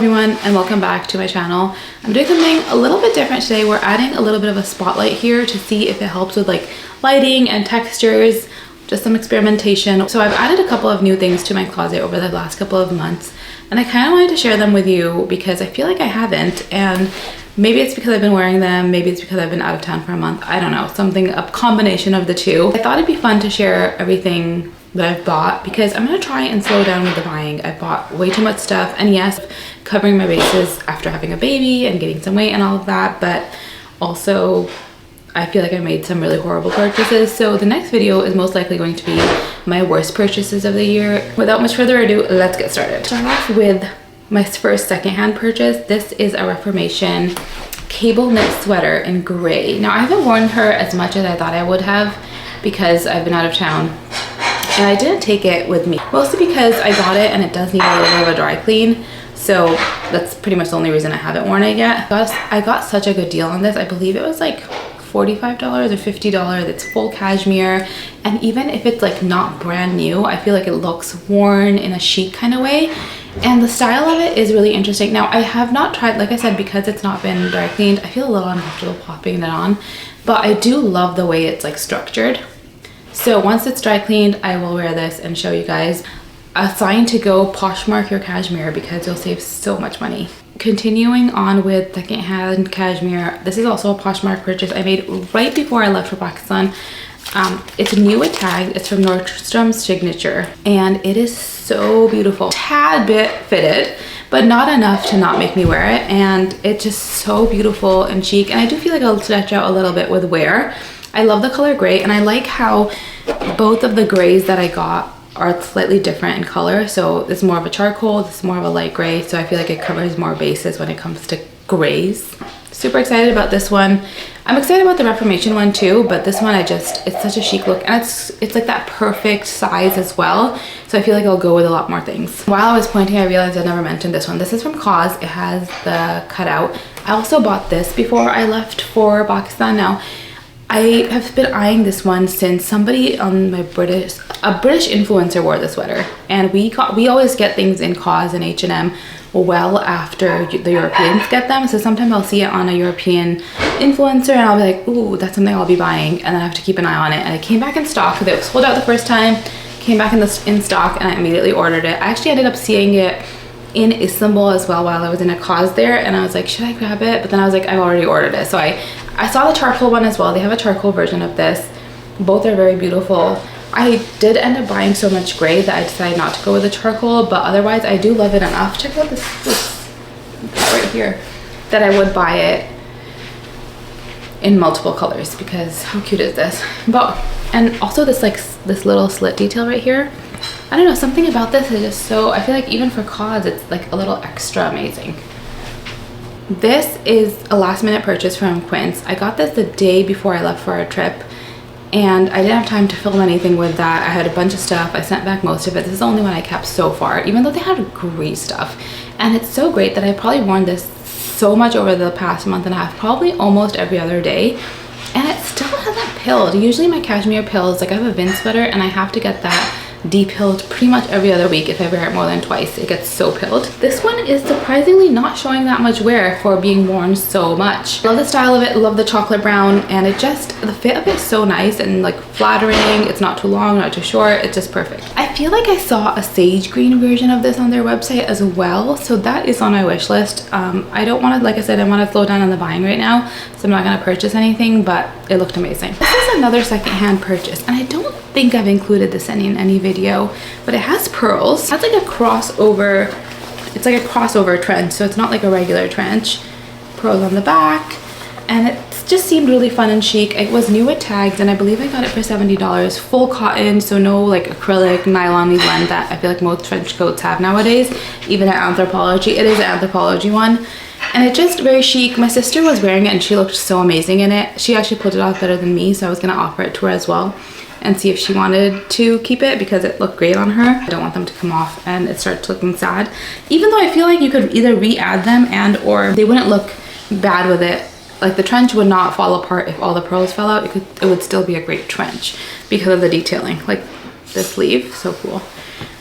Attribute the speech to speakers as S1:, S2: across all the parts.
S1: everyone, and welcome back to my channel. I'm doing something a little bit different today. We're adding a little bit of a spotlight here to see if it helps with like lighting and textures, just some experimentation. So I've added a couple of new things to my closet over the last couple of months, and I kind of wanted to share them with you because I feel like I haven't, and maybe it's because I've been wearing them, maybe it's because I've been out of town for a month, I don't know, a combination of the two. I thought it'd be fun to share everything that I've bought because I'm gonna try and slow down with the buying. I bought way too much stuff, and yes, covering my bases after having a baby and getting some weight and all of that, but also I feel like I made some really horrible purchases. So the next video is most likely going to be my worst purchases of the year. Without much further ado, let's get started. Start off with my first secondhand purchase. This is a Reformation cable knit sweater in gray. Now I haven't worn her as much as I thought I would have because I've been out of town, and I didn't take it with me, mostly because I got it and it does need a little bit of a dry clean. So that's pretty much the only reason I haven't worn it yet. I got such a good deal on this. I believe it was like $45 or $50. It's full cashmere, and even if it's like not brand new, I feel like it looks worn in a chic kind of way, and the style of it is really interesting. Now I have not tried, like I said, because it's not been dry cleaned, I feel a little uncomfortable popping it on, but I do love the way it's like structured. So once it's dry cleaned, I will wear this and show you guys. A sign to go Poshmark your cashmere because you'll save so much money. Continuing on with secondhand cashmere, this is also a Poshmark purchase I made right before I left for Pakistan. It's new with tag. It's from Nordstrom's Signature, and it is so beautiful. Tad bit fitted, but not enough to not make me wear it, and it's just so beautiful and chic, and I do feel like it'll stretch out a little bit with wear. I love the color gray, and I like how both of the grays that I got are slightly different in color. So this is more of a charcoal, this is more of a light gray, so I feel like it covers more bases when it comes to grays. Super excited about this one. I'm excited about the Reformation one too, but this one it's such a chic look, and it's like that perfect size as well, so I feel like it'll go with a lot more things. While I was pointing, I realized I never mentioned this one. This is from Cause. It has the cutout. I also bought this before I left for Pakistan. Now I have been eyeing this one since somebody on a British influencer wore the sweater, and we always get things in Cause and H&M well after the Europeans get them. So sometimes I'll see it on a European influencer and I'll be like, ooh, that's something I'll be buying, and then I have to keep an eye on it. And it came back in stock because it was sold out the first time, came back in stock, and I immediately ordered it. I actually ended up seeing it in Istanbul as well while I was in a Cause there, and I was like, should I grab it? But then I was like, I've already ordered it. So I saw the charcoal one as well. They have a charcoal version of this. Both are very beautiful. I did end up buying so much gray that I decided not to go with the charcoal, but otherwise I do love it enough. Check out this right here, that I would buy it in multiple colors because how cute is this? And also this little slit detail right here. I don't know, something about this is just so, I feel like even for Cause it's like a little extra amazing. This is a last minute purchase from Quince. I got this the day before I left for our trip, and I didn't have time to film anything with that. I had a bunch of stuff. I sent back most of it. This is the only one I kept so far, even though they had great stuff. And it's so great that I've probably worn this so much over the past month and a half, probably almost every other day, and it still hasn't pilled. Usually my cashmere pills, like I have a Vince sweater and I have to get that de-pilled pretty much every other week. If I wear it more than twice, it gets so pilled. This one is surprisingly not showing that much wear for being worn so much. Love the style of it, love the chocolate brown, and the fit of it is so nice and like flattering. It's not too long, not too short, it's just perfect. I feel like I saw a sage green version of this on their website as well, so that is on my wish list. I don't want to, like I said, I want to slow down on the buying right now, so I'm not going to purchase anything, but it looked amazing. This is another secondhand purchase, and I don't think I've included this in any video, but it has pearls. It has like a crossover, it's like a crossover trench, so it's not like a regular trench. Pearls on the back, and it just seemed really fun and chic. It was new with tags, and I believe I got it for $70. Full cotton, so no like acrylic nylon blend that I feel like most trench coats have nowadays, even at Anthropologie. It is an Anthropologie one, and it's just very chic. My sister was wearing it and she looked so amazing in it. She actually pulled it off better than me, so I was gonna offer it to her as well and see if she wanted to keep it because it looked great on her. I don't want them to come off and it starts looking sad, even though I feel like you could either re-add them and or they wouldn't look bad with it. Like the trench would not fall apart if all the pearls fell out. It would still be a great trench because of the detailing. Like the sleeve, so cool.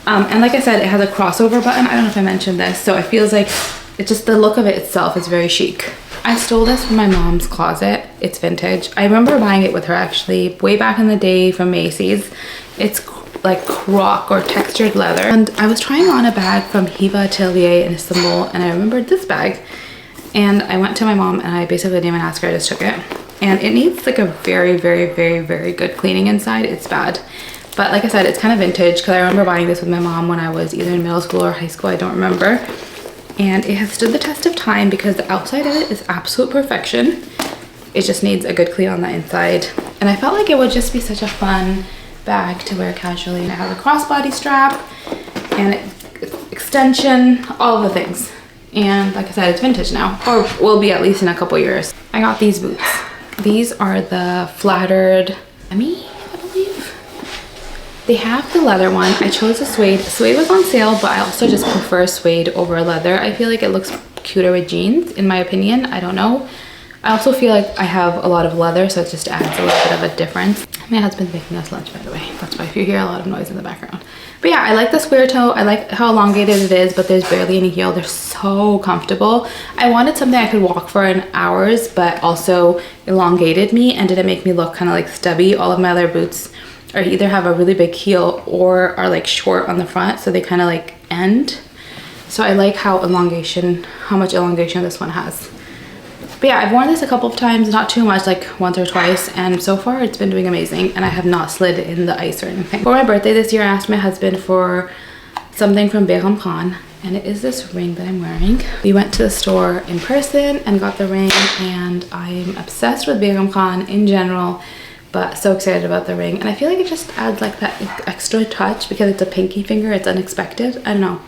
S1: And like I said, it has a crossover button. I don't know if I mentioned this, so it feels like it's just the look of it itself is very chic. I stole this from my mom's closet. It's vintage. I remember buying it with her actually way back in the day from Macy's. It's like croc or textured leather. And I was trying on a bag from Hiva Atelier in Istanbul, and I remembered this bag. And I went to my mom and I basically didn't even ask her, I just took it. And it needs like a very, very, very, very good cleaning inside. It's bad. But like I said, it's kind of vintage because I remember buying this with my mom when I was either in middle school or high school, I don't remember. And it has stood the test of time because the outside of it is absolute perfection. It just needs a good clean on the inside. And I felt like it would just be such a fun bag to wear casually. And it has a crossbody strap and extension, all of the things. And like I said, it's vintage now, or will be at least in a couple years. I got these boots. These are the Flattered, I believe. They have the leather one. I chose the suede. Suede was on sale, but I also just prefer suede over leather. I feel like it looks cuter with jeans, in my opinion. I don't know. I also feel like I have a lot of leather, so it just adds a little bit of a difference. My husband's making us lunch, by the way. That's why if you hear a lot of noise in the background. But yeah, I like the square toe. I like how elongated it is, but there's barely any heel. They're so comfortable. I wanted something I could walk for in hours, but also elongated me and didn't make me look kind of like stubby. All of my other boots or either have a really big heel or are like short on the front, so they kind of like end. So I like how much elongation this one has. But yeah, I've worn this a couple of times, not too much, like once or twice, and so far it's been doing amazing, and I have not slid in the ice or anything. For my birthday this year, I asked my husband for something from Begum Khan, and it is this ring that I'm wearing. We went to the store in person and got the ring, and I'm obsessed with Begum Khan in general, but so excited about the ring. And I feel like it just adds like that extra touch because it's a pinky finger. It's unexpected. I don't know.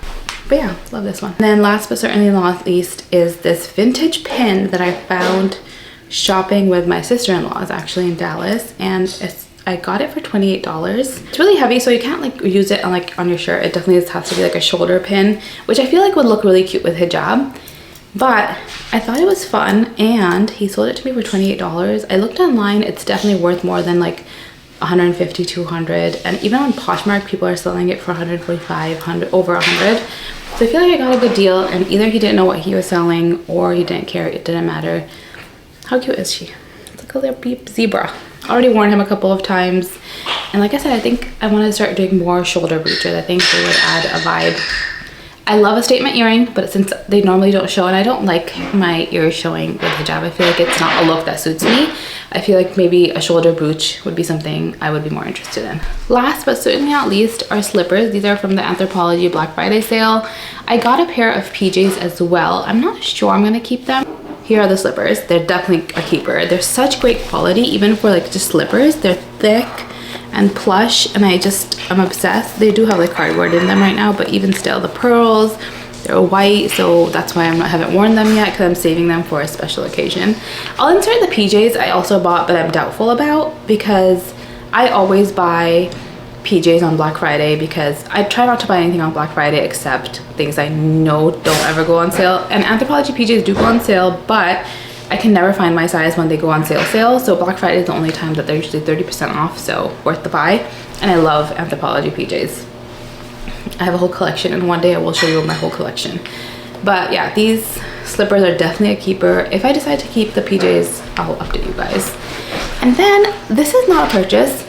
S1: But yeah, love this one. And then last but certainly not least is this vintage pin that I found shopping with my sister-in-laws actually in Dallas. And I got it for $28. It's really heavy, so you can't like use it on your shirt. It definitely has to be like a shoulder pin, which I feel like would look really cute with hijab. But I thought it was fun, and he sold it to me for $28. I looked online, it's definitely worth more than like 150, 200, and even on Poshmark people are selling it for 145, 100, over 100. So I feel like I got a good deal, and either he didn't know what he was selling or he didn't care. It didn't matter. How cute is she? It's like a little beep zebra. I already worn him a couple of times, and like I said, I think I want to start doing more shoulder breeches. I think they would add a vibe. I love a statement earring, but since they normally don't show, and I don't like my ears showing with hijab, I feel like it's not a look that suits me. I feel like maybe a shoulder brooch would be something I would be more interested in. Last but certainly not least are slippers. These are from the Anthropologie Black Friday sale. I got a pair of PJs as well. I'm not sure I'm gonna keep them. Here are the slippers. They're definitely a keeper. They're such great quality, even for like just slippers. They're thick and plush, and I'm obsessed. They do have like cardboard in them right now, but even still, the pearls, they're white, so that's why I haven't worn them yet, because I'm saving them for a special occasion. I'll insert the PJs I also bought, but I'm doubtful about, because I always buy PJs on Black Friday, because I try not to buy anything on Black Friday except things I know don't ever go on sale. And Anthropologie PJs do go on sale, but I can never find my size when they go on sale. So Black Friday is the only time that they're usually 30% off, so worth the buy. And I love Anthropologie PJs. I have a whole collection, and one day I will show you my whole collection. But yeah, these slippers are definitely a keeper. If I decide to keep the PJs, I'll update you guys. And then this is not a purchase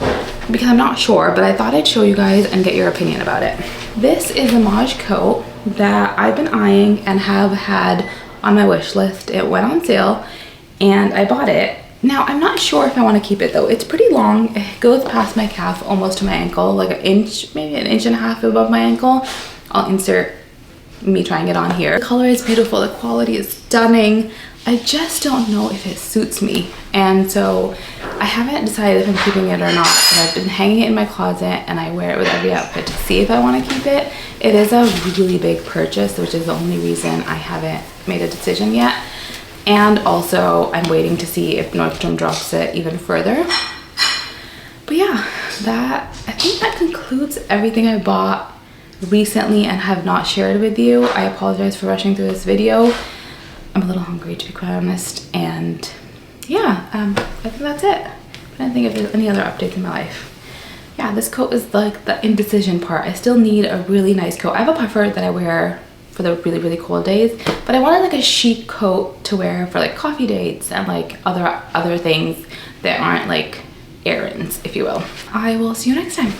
S1: because I'm not sure, but I thought I'd show you guys and get your opinion about it. This is a Maje coat that I've been eyeing and have had on my wish list. It went on sale and I bought it. Now I'm not sure if I want to keep it though. It's pretty long. It goes past my calf, almost to my ankle, like an inch, maybe an inch and a half above my ankle. I'll insert me trying it on here. The color is beautiful. The quality is stunning. I just don't know if it suits me, and so I haven't decided if I'm keeping it or not, but I've been hanging it in my closet and I wear it with every outfit to see if I want to keep it. It is a really big purchase, which is the only reason I haven't made a decision yet. And also I'm waiting to see if Nordstrom drops it even further. But yeah, I think that concludes everything I bought recently and have not shared with you. I apologize for rushing through this video. I'm a little hungry, to be quite honest, and yeah, I think that's it. I don't think if there's any other updates in my life. Yeah, this coat is like the indecision part. I still need a really nice coat. I have a puffer that I wear for the really, really cold days. But I wanted like a chic coat to wear for like coffee dates and like other things that aren't like errands, if you will. I will see you next time.